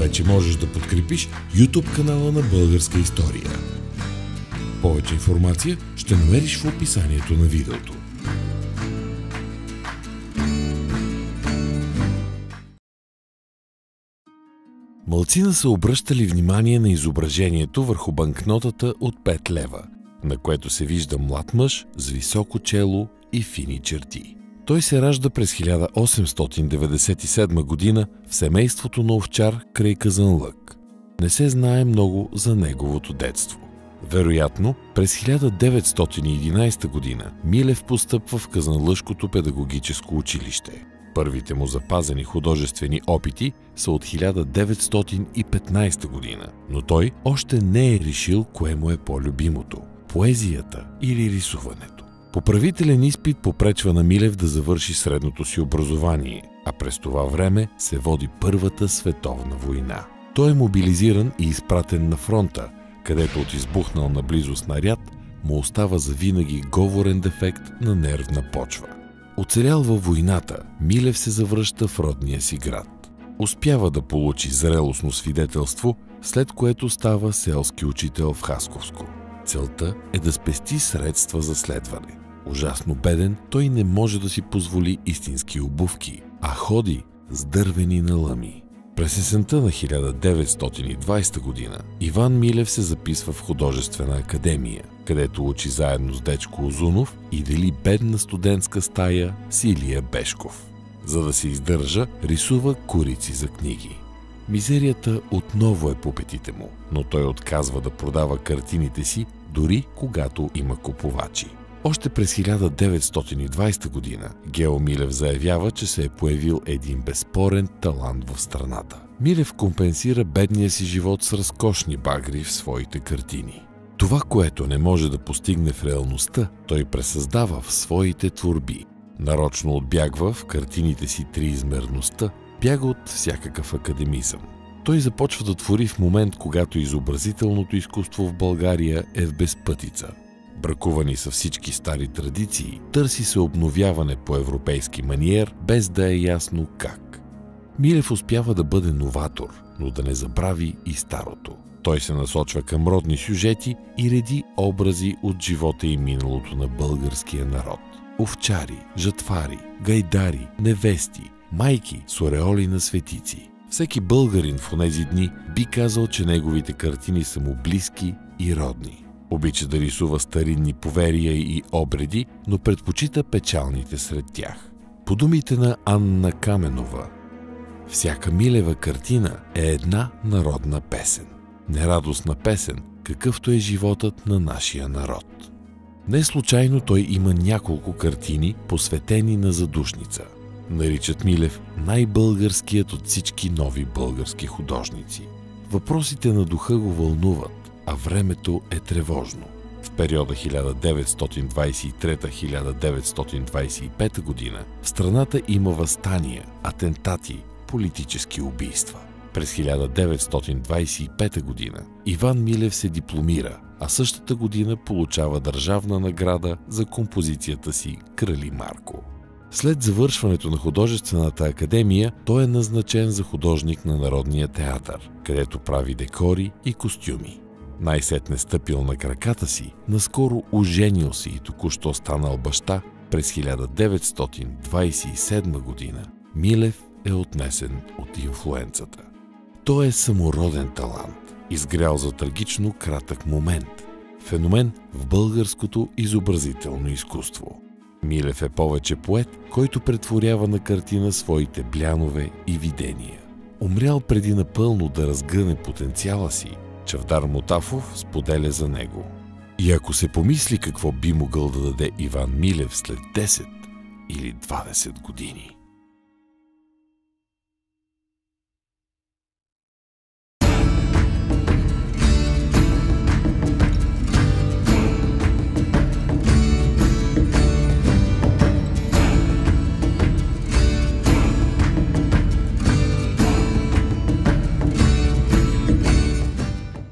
вече можеш да подкрепиш YouTube канала на Българска история. Повече информация ще намериш в описанието на видеото. Малцина са обръщали внимание на изображението върху банкнотата от 5 лева, на което се вижда млад мъж с високо чело и фини черти. Той се ражда през 1897 година в семейството на овчар край Казанлък. Не се знае много за неговото детство. Вероятно, през 1911 година Милев постъпва в Казанлъшкото педагогическо училище. Първите му запазени художествени опити са от 1915 година, но той още не е решил кое му е по-любимото – поезията или рисуването. Поправителен изпит попречва на Милев да завърши средното си образование, а през това време се води Първата световна война. Той е мобилизиран и изпратен на фронта, където от избухнал наблизо снаряд му остава завинаги говорен дефект на нервна почва. Оцелял във войната, Милев се завръща в родния си град. Успява да получи зрелостно свидетелство, след което става селски учител в Хасковско. Целта е да спести средства за следване. Ужасно беден, той не може да си позволи истински обувки, а ходи с дървени налъми. През есента на 1920 година Иван Милев се записва в художествена академия, където учи заедно с Дечко Узунов и дели бедна студентска стая с Илия Бешков. За да се издържа, рисува корици за книги. Мизерията отново е по петите му, но той отказва да продава картините си, дори когато има купувачи. Още през 1920 година Гео Милев заявява, че се е появил един безспорен талант в страната. Милев компенсира бедния си живот с разкошни багри в своите картини. Това, което не може да постигне в реалността, той пресъздава в своите творби. Нарочно отбягва в картините си триизмерността, бяга от всякакъв академизъм. Той започва да твори в момент, когато изобразителното изкуство в България е в безпътица. Бракувани са всички стари традиции, търси се обновяване по европейски маниер, без да е ясно как. Милев успява да бъде новатор, но да не забрави и старото. Той се насочва към родни сюжети и реди образи от живота и миналото на българския народ. Овчари, жатвари, гайдари, невести, майки с ореоли на светици. Всеки българин в онези дни би казал, че неговите картини са му близки и родни. Обича да рисува старинни поверия и обреди, но предпочита печалните сред тях. По думите на Анна Каменова, всяка Милева картина е една народна песен. Нерадостна песен, какъвто е животът на нашия народ. Не случайно той има няколко картини, посветени на задушница. Наричат Милев най-българският от всички нови български художници. Въпросите на духа го вълнуват, а времето е тревожно. В периода 1923-1925 година в страната има въстания, атентати, политически убийства. През 1925 година Иван Милев се дипломира, а същата година получава държавна награда за композицията си «Крали Марко». След завършването на художествената академия, той е назначен за художник на Народния театър, където прави декори и костюми. Най-сетне стъпил на краката си, наскоро оженил се и току-що станал баща, през 1927 година Милев е отнесен от инфлуенцата. Той е самороден талант, изгрял за трагично кратък момент. Феномен в българското изобразително изкуство. Милев е повече поет, който претворява на картина своите блянове и видения. Умрял преди напълно да разгъне потенциала си, Чавдар Мутафов споделя за него. И ако се помисли какво би могъл да даде Иван Милев след 10 или 20 години.